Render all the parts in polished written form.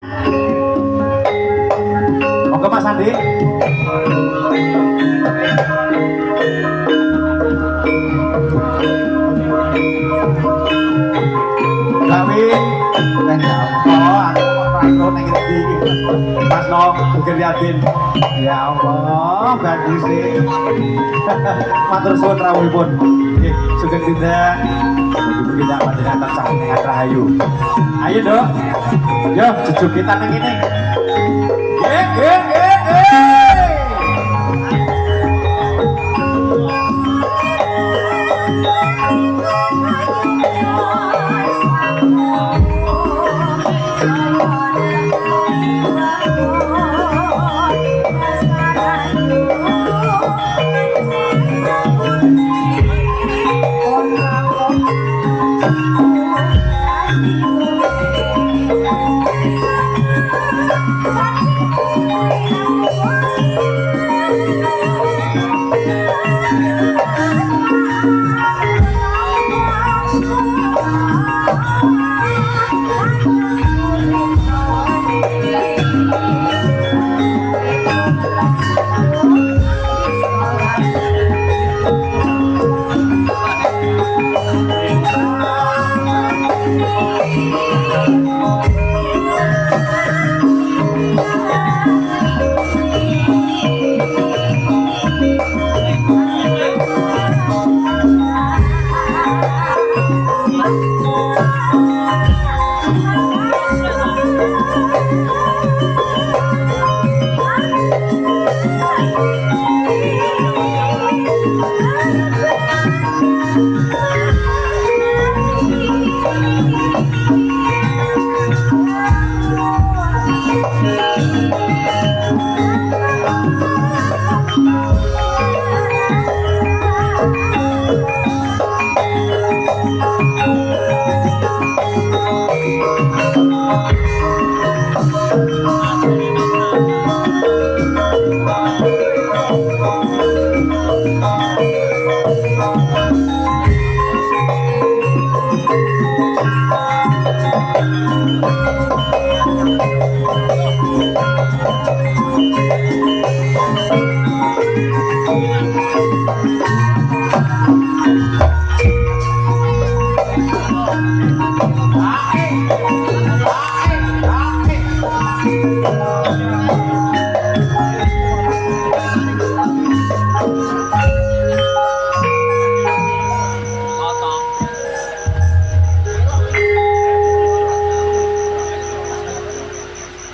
Monggo Mas Andi. Gawe aku ning ngendi iki. Mas No Buger Yatin. Ya Allah, bagus sih. Matur suwun rawuhipun. Nggih, sugeng tindak. Mugi-mugi tak panjenengan tansah sehat rahayu. Ayo, Dok. Yo, jujuk kita nang kene.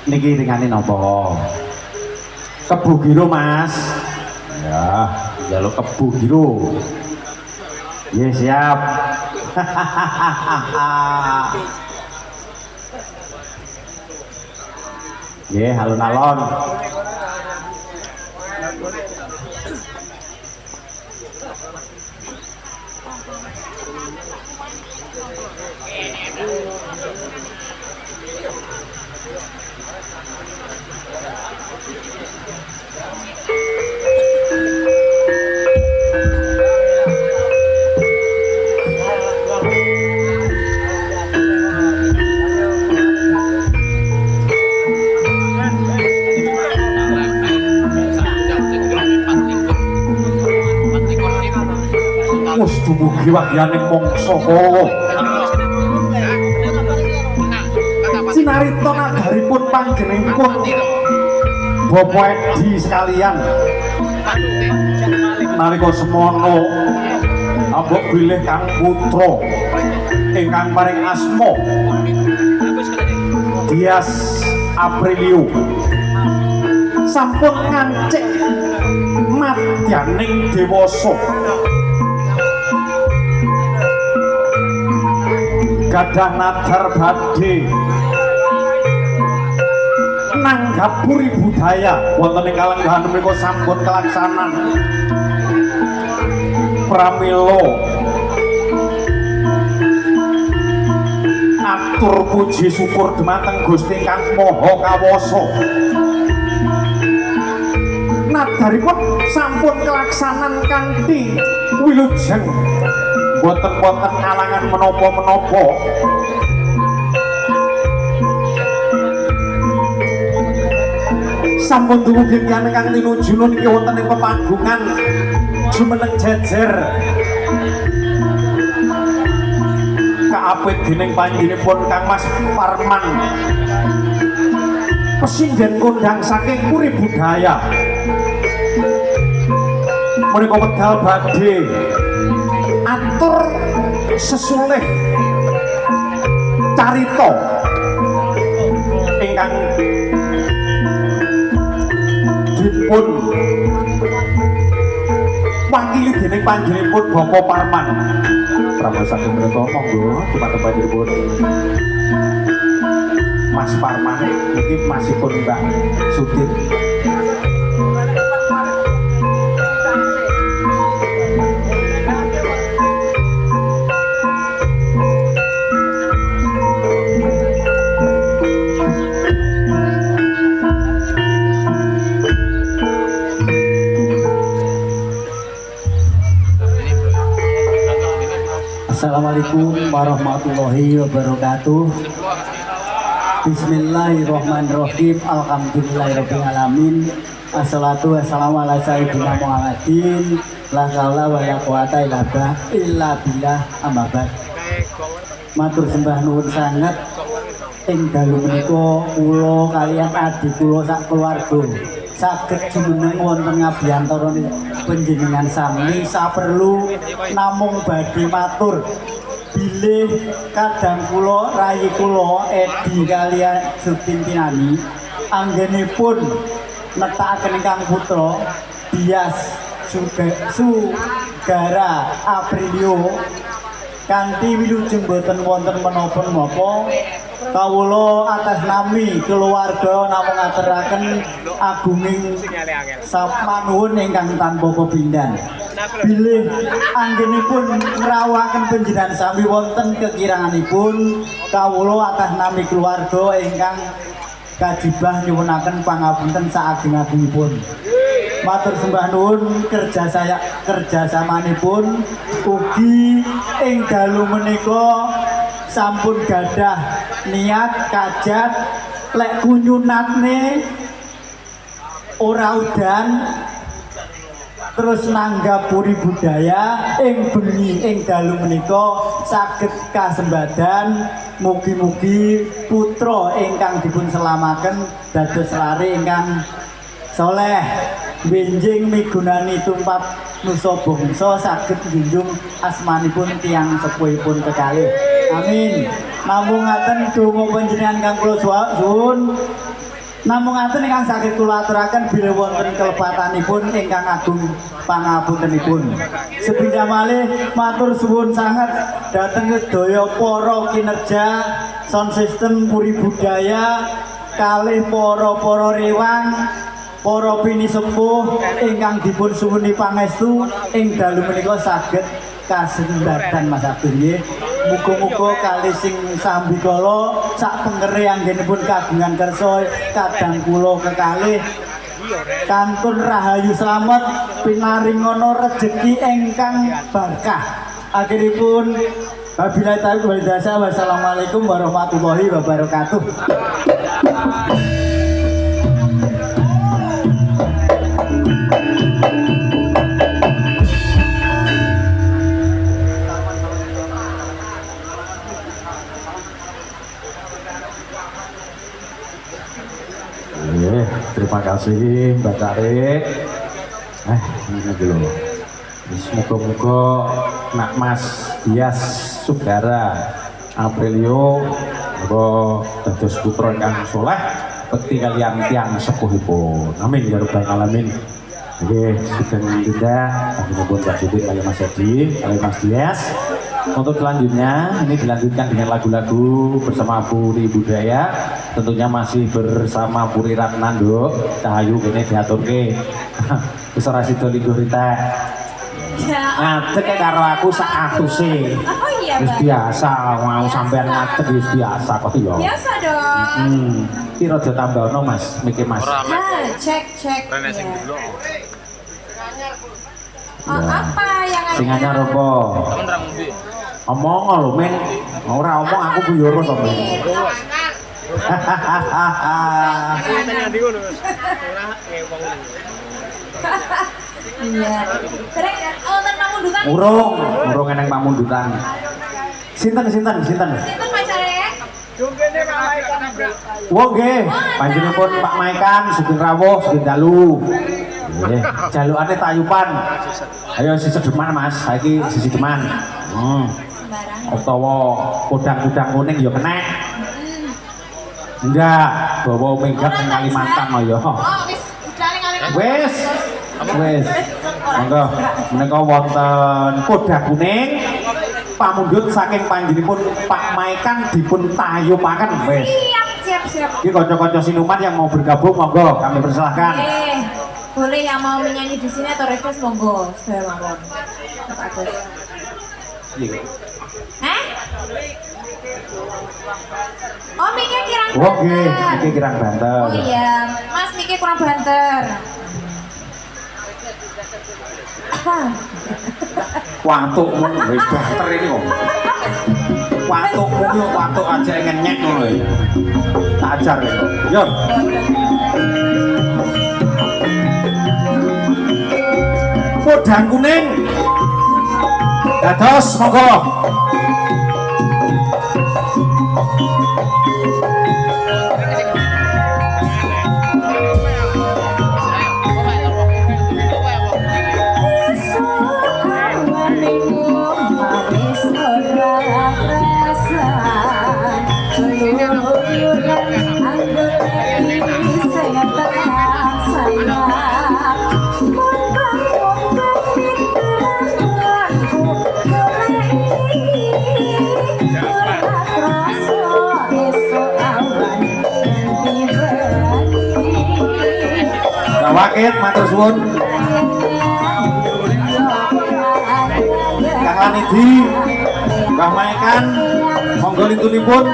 Niki ringane napa? Kebu giro, Mas. Ya, njaluk kebu giro. Nggih, siap. Nggih, alon-alon. Dumugi wahyaning mangsa sinarita nagaripun panggenipun Bapak Edi sekalian nalika semono ambok bilih Kang Putra ingkang paring asma Dias Aprilio sampun ngancik madyaning dewasa gadah nadar badhe nanggapuri budaya wonten ing kalenggahan menika sampun kelaksanan pramila atur puji syukur dhumateng Gusti Kang Maha Kawasa nadaripun sampun kelaksanan kanthi wilujeng boten-boten alangan menapa-menapa sampun dumugi kaliyan kang tinuju niki wonten ing pepanggungan jumeneng jejer kaapit dening panjenenganipun Kang Mas Parman Pesinden kondang saking Puri Budaya menika wedal badhe atur sesulih carita ingkang dipun wakili dening panjenenganipun Bapak Parman Pramono saking menika monggo dumateng panjenenganipun Mas Parman niki masipun Mbak Sudir. Assalamualaikum warahmatullahi wabarakatuh. Bismillahirrahmanirrahim. Alhamdulillahirrahmanirrahim. Assalatu wassalamu ala sayyidina Muhammadin. La haula wa la quwata illa billah amma ba'd. Matur sembah nuwun sanget ing dalu menika kula kaliyan adik kula sak keluarga saged jumeneng wonten ngabiyantara panjenengan sami saperlu namung badhe matur bilih kadang kula rayi kula Edi kaliyan Sutintinani anggenipun netakaken ingkang putra Bias Sugara Aprilio kanthi wilujeng boten wonten menapa-menapa kawula atas nami keluarga namung ngaturaken agunging sapanuwun ingkang tanpa pepindhan bilih anggenipun ngrawakaken panjenengan sami wonten kekiranganipun kawula atas nami keluarga ingkang kajibah nyuwunaken pangapunten saageng-agengipun. Matur sembah nuwun kerjasamanipun ugi ing dalu menika sampun gadah niat kajat lek kunyunatne ora udan terus nanggap Puri Budaya ing bengi ing dalu menika saged kasembadan mugi-mugi putra ingkang dipun selamaken dados lare ingkang soleh benjing migunani tumpat nusa bangsa saged njunjung asmanipun tiyang sepuhipun kekalih. Amin. Namung ngaten donga panjenengan kang kula suwun. Namung ngaten ingkang saged kula aturaken bilih wonten kelepatanipun ingkang agung pangapuntenipun. Sepindhah malih matur suwun sanget dhateng sedaya para kinerja sound system Puri Budaya kalih para rewang para pinisepuh ingkang dipun suwuni pangestu ing dalu menika saged kasembatan Mas Abdul nggih. Muga-muga kalih sing sambikala sak pengere anggenipun kagungan kersa kadang kula kekalih kantun rahayu slamet pinaringana rejeki ingkang berkah. Akhiripun wabillahi taufiq wal hidayah. Wassalamualaikum warahmatullahi wabarakatuh. Terima kasih Mbak Carik. Ini dulu. Semoga-moga nak Mas Bias Sugara Aprilio dados putra ingkang saleh bekti kaliyan tiyang sepuhipun. Amin ya rabbal alamin. Oke, sugeng tindak panjenengan Mbak Sudin kali Mas Edi, kali Mas Bias. Untuk selanjutnya ini dilanjutkan dengan lagu-lagu bersama Puri Budaya, tentunya masih bersama Puri Ratnando Cahayu kene diaturke. Wis ora sida lingguh Rita. Ngadeg karo aku sak atuse. Oh iya, wis biasa mau sampean ngadeg wis biasa kok ya. Biasa dong. Ki rada tambahno Mas, mikir Mas. Cek. Oh, apa yang ada? Sing anyar apa? Omong lho men, ora omong aku buyoro to men. Iya. Sering oh ten pamundutan. Urung eneng pamundutan. Sinten? Itu pacare. Wong nggih, panjenenganipun Pak Maikan Sugeng Rawuh Sugeng Dalu. Nggih, jalukane tayupan. Ayo sisedeman Mas, saiki sisedeman. Sembarang. Utawa kudang-kudang kuning ya kenek. Enggak, bawa minggat ning Kalimantan ya. Oh, wis udane Kalimantan. Wis. Monggo menika wonten kudang kuning. Pamundhut saking panjenenganipun Pak Maikan dipun tayupaken wis. Siap. Iki kanca-kanca sinuman yang mau bergabung monggo kami persilahkan. Boleh yang mau menyanyi di sini atau request monggo, saya monggo. Bagus. Iya. Hah? Oh, Miki kirang Oh nggih, iki kirang banter. Oh iya, Mas Miki kurang banter. Watukmu wis banter ini kok. Watukmu yo watuk aja ngenyek ngono ya. Tak ajar ya. Yo. Kudang kuning. Dados monggo. Wakit matur suwun. Kang Lanidi, Mbah Maikan, monggo litunipun.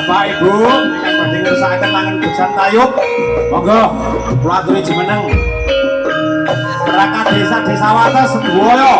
Bapak Ibu, ingkang badhe ngersakaken langen bejan tayub, monggo kula aturi jumeneng. Perangkat desa wates sedaya.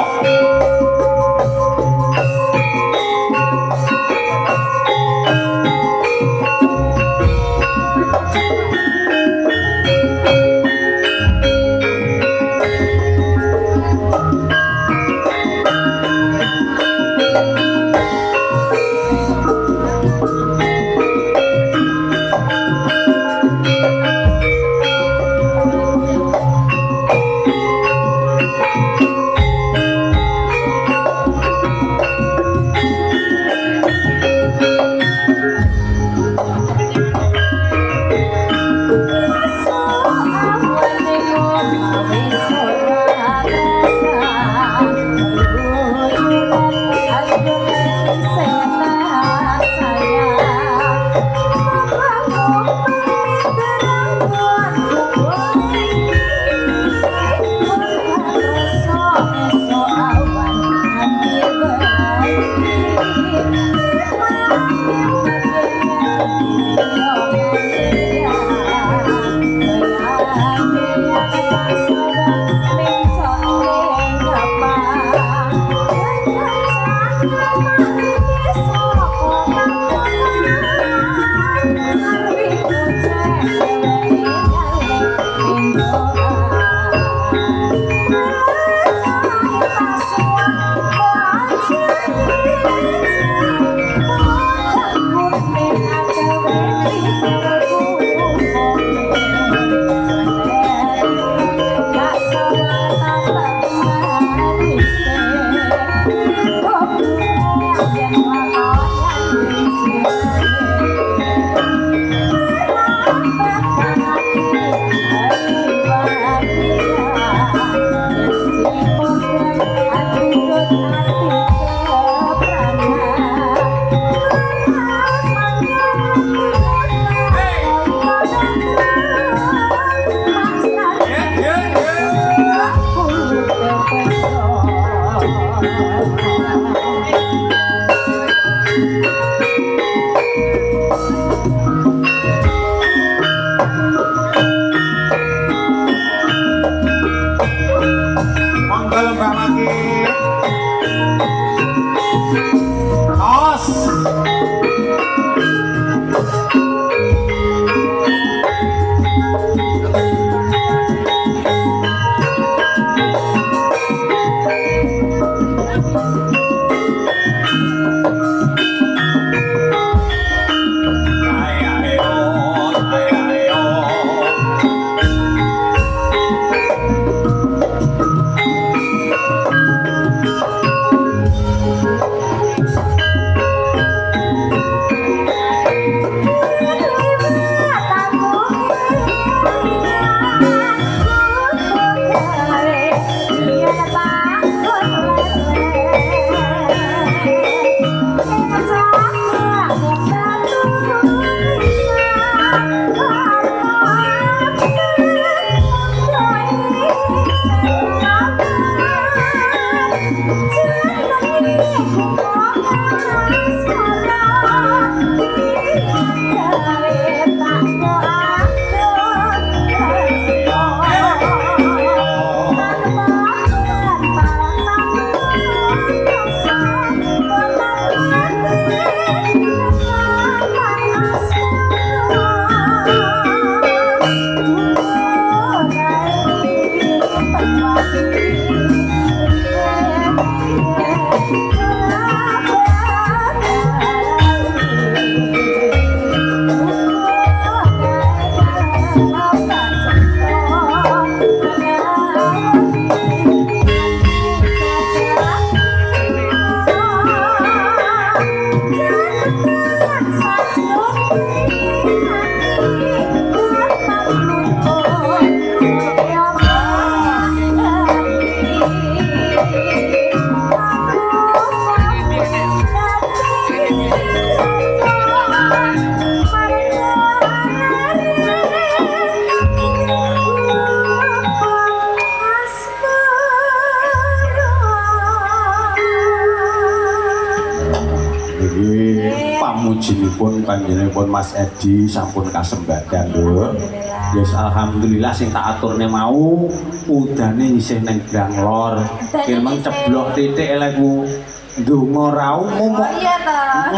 Monggo Mbak Maki. Os. Pamujinipun panjenenganipun Mas Edi sampun kasembadan lho. Yes, alhamdulillah sing tak aturne mau udane isih ning Grang Lor. Kirmeng ceblok titik eleku ndonga ra umum. Iya ta.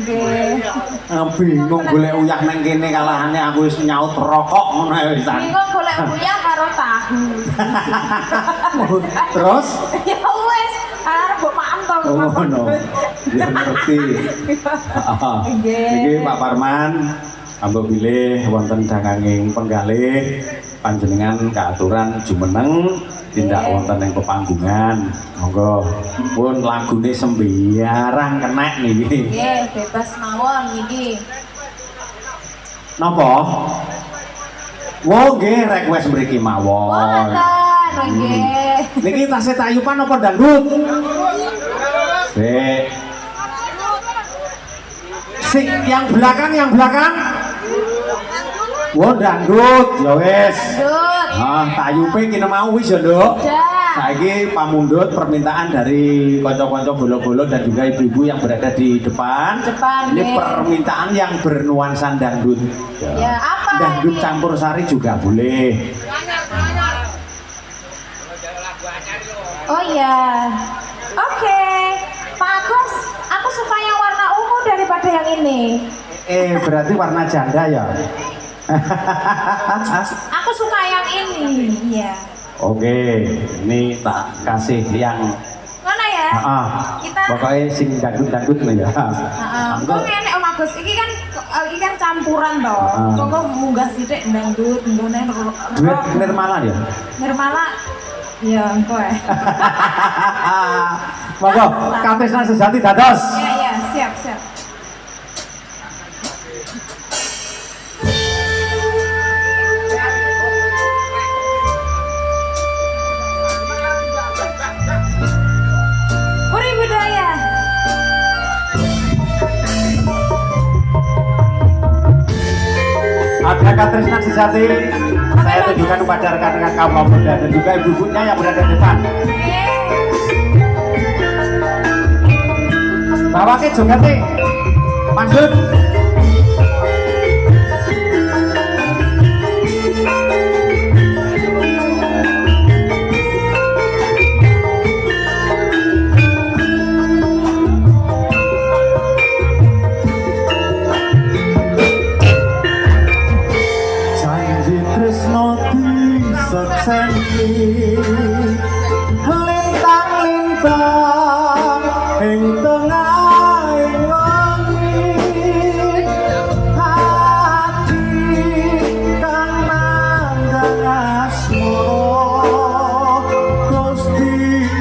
Nggih. Bingung golek uyah nang kene kalahane aku wis nyaut rokok ngono ae wis. Bingung golek uyah karo tahu. Terus? Ya wis, arep mbok maem to. Oh no. Ya ngerti. Iki Pak Parman, ambo bilih wonten danganging penggalih panjenengan kaaturan jumeneng tindak wonten ing pepanggungan. Monggo pun lagune sembiarang kenek niki. Nggih, bebas mawon niki. Napa? Wo nggih request mriki mawon. Wonten nggih. Niki tasih tayupan apa dangdut? Sik yang belakang Wah dangdut ya wis. Dangdut. Ah tayupe kene mau wis ya Nduk. Dah. Saiki pamundhut permintaan dari kanca-kanca bolo-bolo dan juga ibu-ibu yang berada di depan. Ini nggih. permintaan yang bernuansa dangdut. Ya, apa Dangdut ini? campur sari juga boleh. Oh iya. Oke. Pak Agus, aku suka yang warna ungu daripada yang ini. Berarti warna janda ya? Aku suka yang ini. Iya. Oke, ini tak kasih yang Mana ya? Kita pokoknya sing dangdut-dangdut nih ya. Kok ngene Om Agus, iki kan campuran toh. Kok munggah sithik dangdut, nggone Duet Nirmala ya? Nirmala. Ya, engko ya. Monggo, Katresnan sejati dados. Iya, siap. Puri budaya. Ada Katresnan sejati. Saya tunjukkan kepada rekan-rekan kaum muda dan juga ibu-ibunya yang berada di depan. bawake jogate Mansur. Janji tresno disekseni lintang-lintang ing tengahing langit hati kang nandang asmara Gusti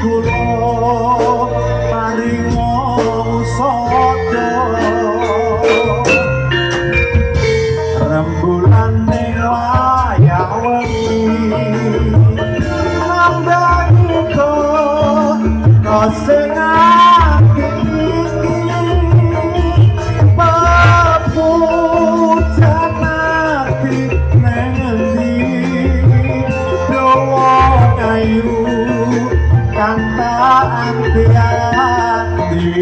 kula paringa usada rembulan ning wayah wengi nambahi sing ati papujan ati nang endi dawa ayu kanta anti-anti.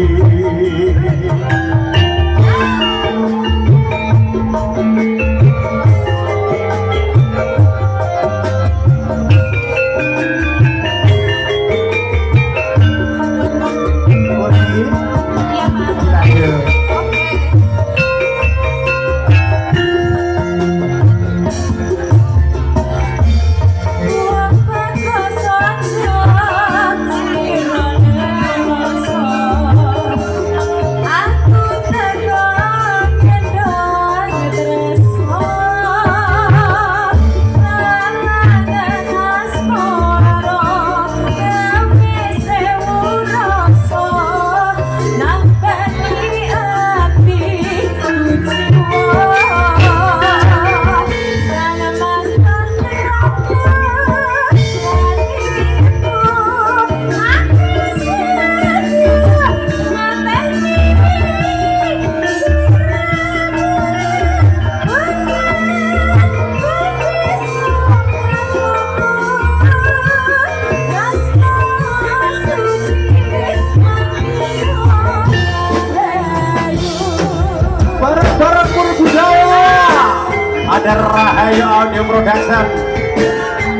Ada Rahayu Audio Production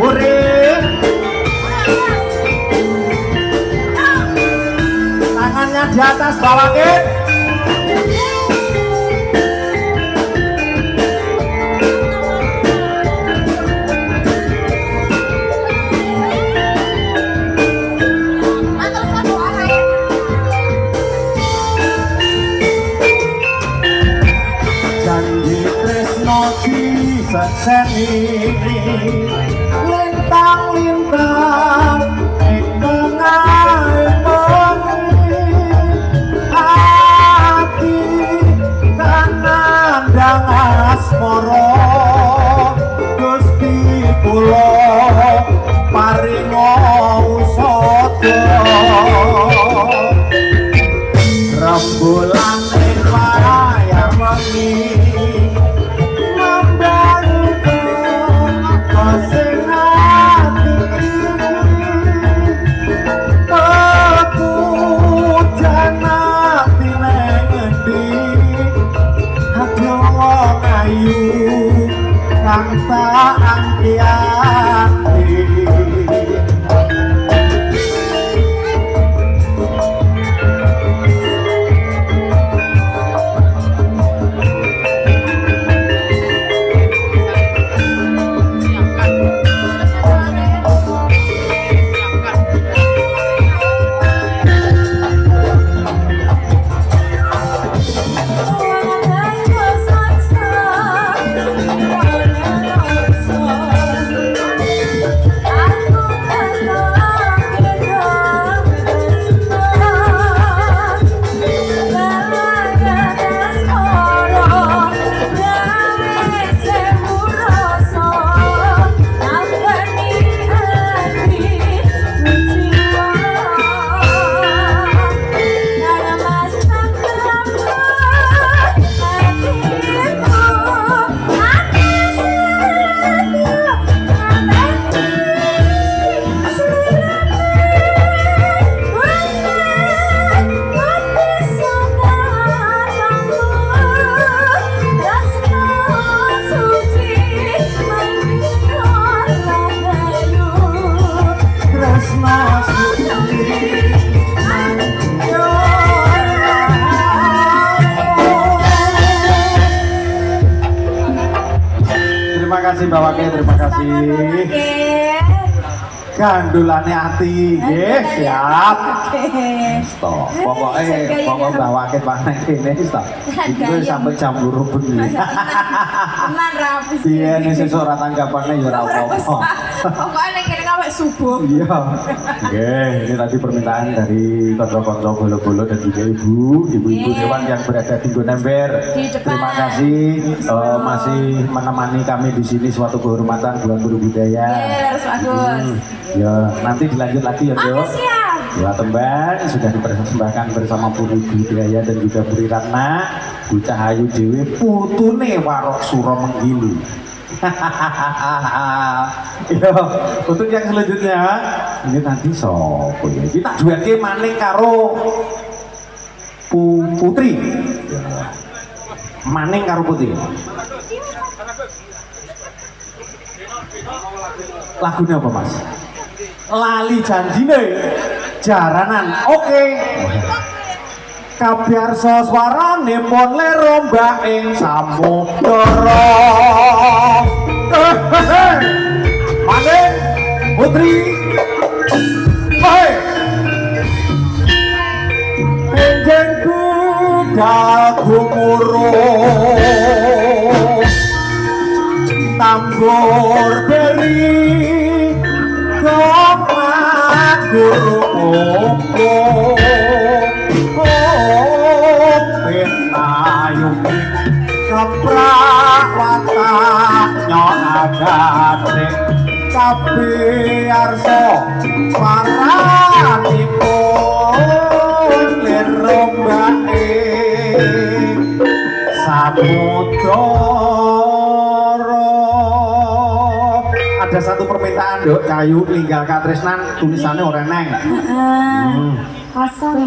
Puri tangannya di atas bawakin sekseni lintang-lintang ing tengahing wengi ati kang nandang asmara Gusti kula paringa usada rembulan ing wayah wengi sing ati kasih Mbak Wake, terima kasih. Oke. Gandulane ati, nggih, siap. Oke. Stop. Pokoknya Mbak Wake panen kene stop. Itu sampai jam 2 bengi. Tenan rapi. Iya, ini sesuk ora tanggapannya ya ora apa-apa. Pokoknya ning kene sampai subuh. Iya. Oke, ini tadi permintaan dari konco-konco bolo-bolo dan juga ibu-ibu dewan yang berada di Gonember. Di depan. Terima kasih masih menemani kami di sini, suatu kehormatan buat guru budaya. Yes, bagus. Ya, nanti dilanjut lagi ya, Oke, Dok. siap. Ya, tembang sudah dipersembahkan bersama Puri Budaya dan juga Puri Ratna, Bu Cahayu Dewi, putune Warok Suro Menggilu. Ya, untuk yang selanjutnya ini nanti sopo ya. Kita duetke maning karo Putri. Ya. Maning karo Putri. Lagunya apa, Mas? Lali janjine jaranan. Oke. Kabiarsa swarane pon leromba ing samudara. Maning Putri. Hei. Enjenku gumurung tambur beri koma gurung pentayung keprawata nyonagate kabiarsa paranipun lerombae samudara. Ada satu permintaan, Dok, Cahayu ninggal Katresnan tulisannya orang neng. Kosong.